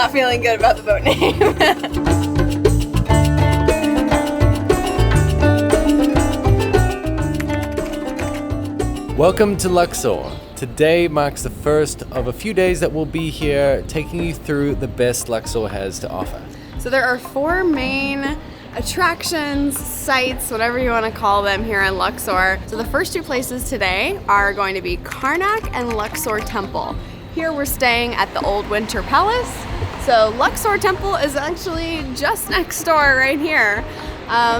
not feeling good about the boat name. Welcome to Luxor. Today marks the first of a few days that we'll be here taking you through the best Luxor has to offer. So there are 4 main attractions, sites, whatever you want to call them here in Luxor. So the first 2 places today are going to be Karnak and Luxor Temple. Here we're staying at the Old Winter Palace. So Luxor Temple is actually just next door right here.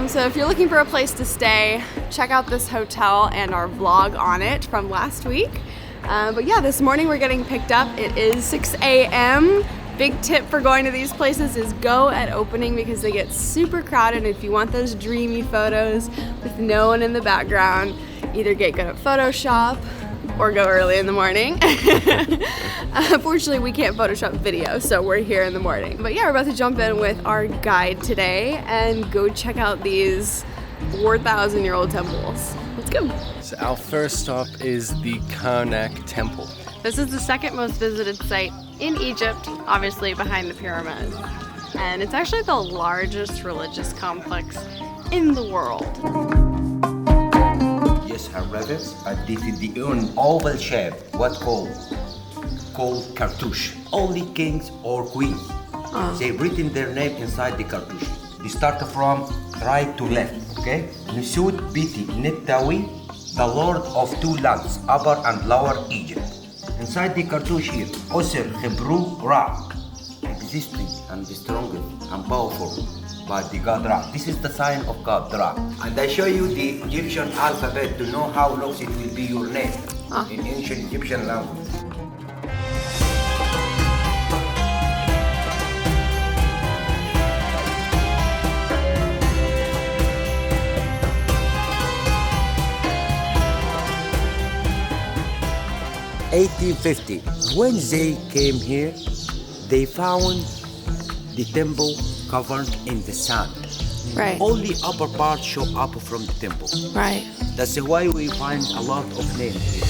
So if you're looking for a place to stay, check out this hotel and our vlog on it from last week. But yeah, this morning we're getting picked up. It is 6 a.m. Big tip for going to these places is go at opening because they get super crowded. If you want those dreamy photos with no one in the background, either get good at Photoshop or go early in the morning. Unfortunately, we can't Photoshop video, so we're here in the morning. But yeah, we're about to jump in with our guide today and go check out these 4,000-year-old temples. Let's go. So our first stop is the Karnak Temple. This is the second most visited site in Egypt, obviously behind the pyramids. And it's actually the largest religious complex in the world. Yes, however, this is the oval shape, what's called cartouche. Only kings or queens. They've written their name inside the cartouche. They start from right to left, okay? Nusut Biti Nettawi, the Lord of 2 lands, Upper and Lower Egypt. Inside the cartouche here, Osir Hebrew Ra, existing and the strongest and powerful by the god Ra. This is the sign of god Ra. And I show you the Egyptian alphabet to know how long it will be your name in ancient Egyptian language. In 1850, when they came here, they found the temple covered in the sand. Right. Only upper part show up from the temple. Right. That's why we find a lot of names here.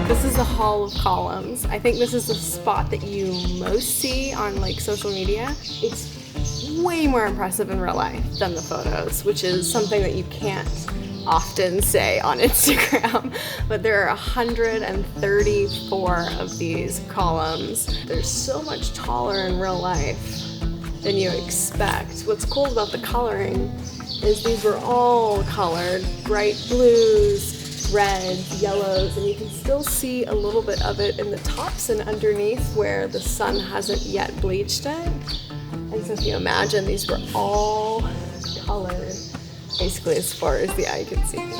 This is the Hall of Columns. I think this is the spot that you most see on like social media. It's way more impressive in real life than the photos, which is something that you can't often say on Instagram. But there are 134 of these columns. They're so much taller in real life than you expect. What's cool about the coloring is these were all colored, bright blues, reds, yellows, and you can still see a little bit of it in the tops and underneath where the sun hasn't yet bleached it. And so if you imagine, these were all colored basically as far as the eye could see.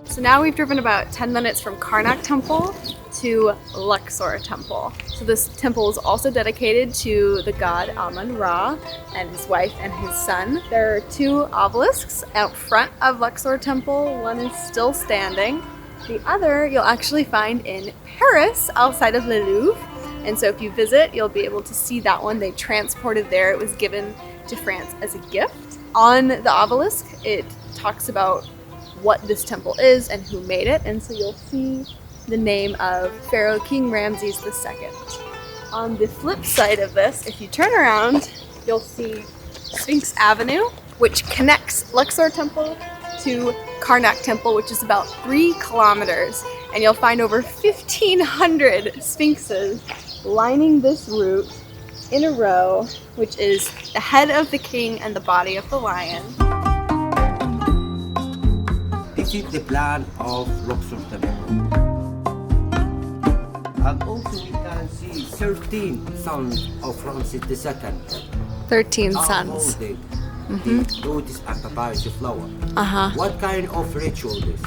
So now we've driven about 10 minutes from Karnak Temple to Luxor Temple. So this temple is also dedicated to the god Amun-Ra and his wife and his son. There are 2 obelisks out front of Luxor Temple. One is still standing. The other you'll actually find in Paris outside of Le Louvre. And so if you visit, you'll be able to see that one. They transported there. It was given to France as a gift. On the obelisk, it talks about what this temple is and who made it. And so you'll see the name of Pharaoh King Ramses II. On the flip side of this, if you turn around, you'll see Sphinx Avenue, which connects Luxor Temple to Karnak Temple, which is about 3 kilometers. And you'll find over 1,500 sphinxes lining this route in a row, which is the head of the king and the body of the lion. This is the plan of Luxor Temple. And also we can see 13 sons of Ramses II. 13 sons. The lotus and papyrus flower. What kind of ritual this?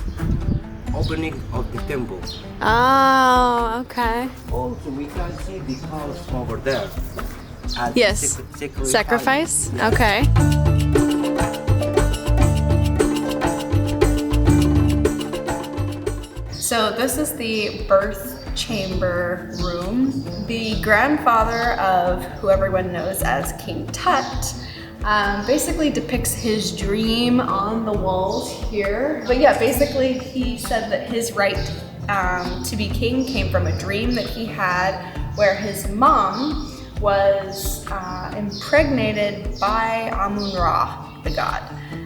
Opening of the temple. Oh, okay. Also, we can see the house over there. And Yes. Sacrifice? Yes. Okay. So this is the birth chamber room. The grandfather of who everyone knows as King Tut basically depicts his dream on the walls here. But yeah, basically he said that his right to be king came from a dream that he had where his mom was impregnated by Amun-Ra, the god.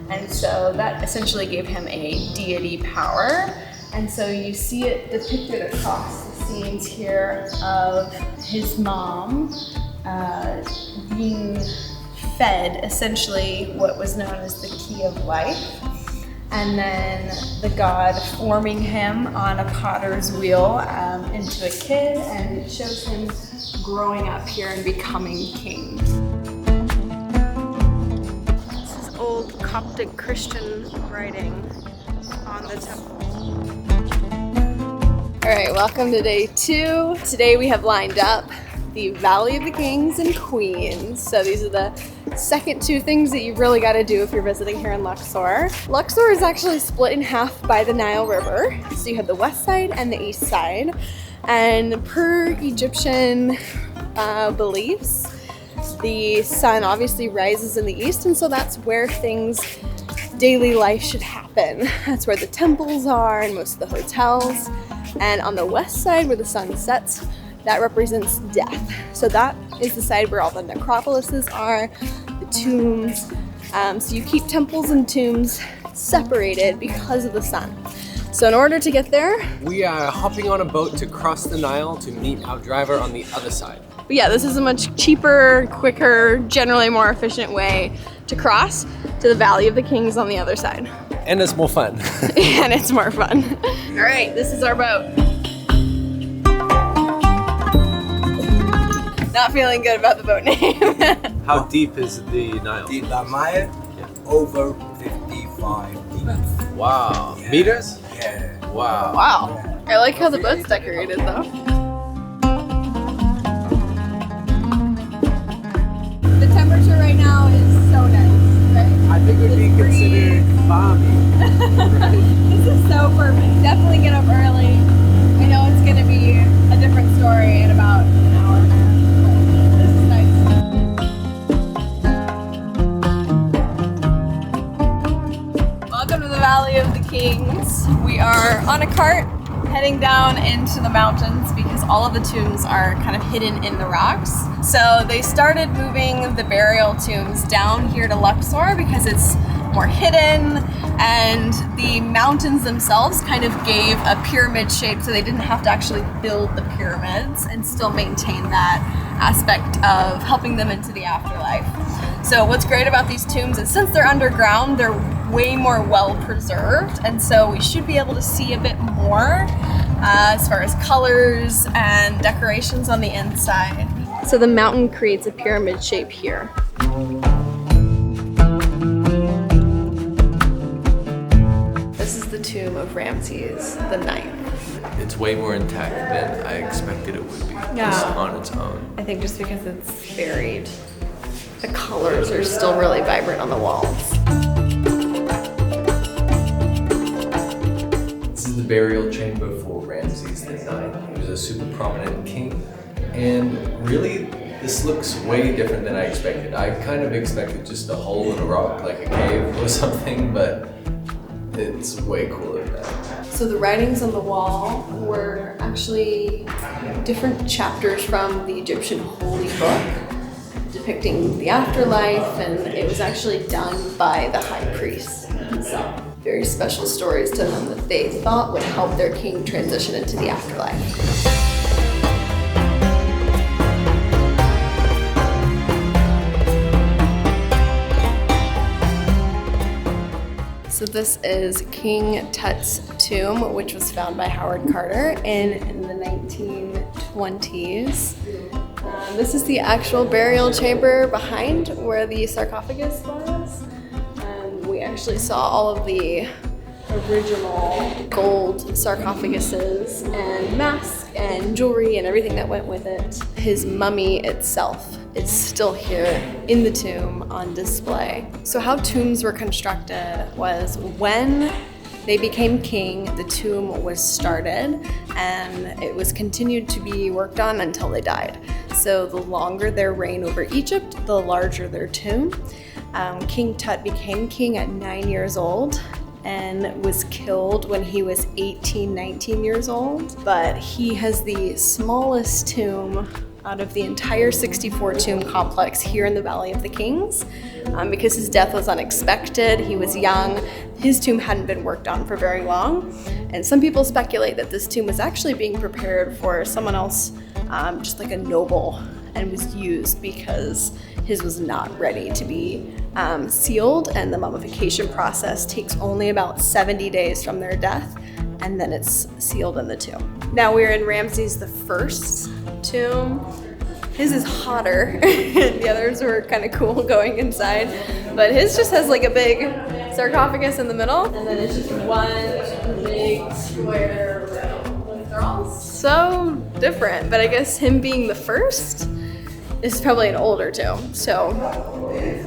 And so that essentially gave him a deity power. And so you see it depicted across the scenes here of his mom being fed essentially what was known as the key of life. And then the god forming him on a potter's wheel into a kid, and it shows him growing up here and becoming king. This is old Coptic Christian writing on the temple. All right, welcome to day 2. Today we have lined up the Valley of the Kings and Queens. So these are the second 2 things that you've really got to do if you're visiting here in Luxor. Luxor is actually split in half by the Nile River. So you have the west side and the east side. And per Egyptian beliefs, the sun obviously rises in the east, and so that's where daily life should happen. That's where the temples are and most of the hotels. And on the west side where the sun sets, that represents death. So that is the side where all the necropolises are, the tombs. So you keep temples and tombs separated because of the sun. So in order to get there, We are hopping on a boat to cross the Nile to meet our driver on the other side. but yeah, this is a much cheaper, quicker, generally more efficient way to cross to the Valley of the Kings on the other side. And it's more fun. And it's more fun. All right, this is our boat. Not feeling good about the boat name. How deep is the Nile? The Nile, over 55 meters. Wow. Meters? Yeah. Wow. Wow. I like how the boat's decorated though. The temperature right now is so nice, right? I think it would be considered balmy. This is so perfect. Definitely get up early. I know it's gonna be a different story in about an hour and a half. This is nice. Welcome to the Valley of the Kings. We are on a cart heading down into the mountains because all of the tombs are kind of hidden in the rocks. So they started moving the burial tombs down here to Luxor because it's more hidden, and the mountains themselves kind of gave a pyramid shape so they didn't have to actually build the pyramids and still maintain that aspect of helping them into the afterlife. So what's great about these tombs is since they're underground, they're way more well preserved, and so we should be able to see a bit more as far as colors and decorations on the inside. So the mountain creates a pyramid shape here. This is the tomb of Ramses the Ninth. It's way more intact than I expected it would be, just on its own. I think just because it's buried, the colors are still really vibrant on the walls. This is the burial chamber for Ramses the Ninth. He was a super prominent king, and really this looks way different than I expected. I kind of expected just a hole in a rock, like a cave or something, but it's way cooler than that. So the writings on the wall were actually different chapters from the Egyptian holy book depicting the afterlife, and it was actually done by the high priest himself. Very special stories to them that they thought would help their king transition into the afterlife. So this is King Tut's tomb, which was found by Howard Carter in the 1920s. This is the actual burial chamber behind where the sarcophagus was. We actually saw all of the original gold sarcophaguses and masks and jewelry and everything that went with it. His mummy itself is still here in the tomb on display. So how tombs were constructed was when they became king, the tomb was started, and it was continued to be worked on until they died. So the longer their reign over Egypt, the larger their tomb. King Tut became king at 9 years old and was killed when he was 18, 19 years old. But he has the smallest tomb out of the entire 64 tomb complex here in the Valley of the Kings. Because his death was unexpected, he was young, his tomb hadn't been worked on for very long. And some people speculate that this tomb was actually being prepared for someone else, just like a noble, and was used because his was not ready to be sealed, and the mummification process takes only about 70 days from their death, and then it's sealed in the tomb. Now we're in Ramses the First's tomb. His is hotter. The others were kind of cool going inside, but his just has like a big sarcophagus in the middle, and then it's just one big square room. They're all so different, but I guess him being the first is probably an older tomb, so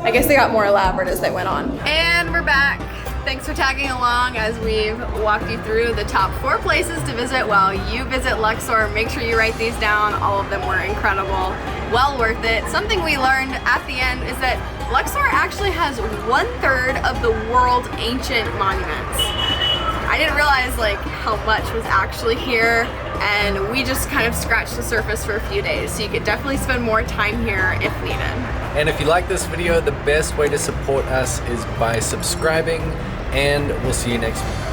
I guess they got more elaborate as they went on. And we're back. Thanks for tagging along as we've walked you through the top 4 places to visit while you visit Luxor. Make sure you write these down. All of them were incredible. Well worth it. Something we learned at the end is that Luxor actually has 1/3 of the world's ancient monuments. I didn't realize like how much was actually here, and we just kind of scratched the surface for a few days, so you could definitely spend more time here if needed. And if you like this video, the best way to support us is by subscribing, and we'll see you next week.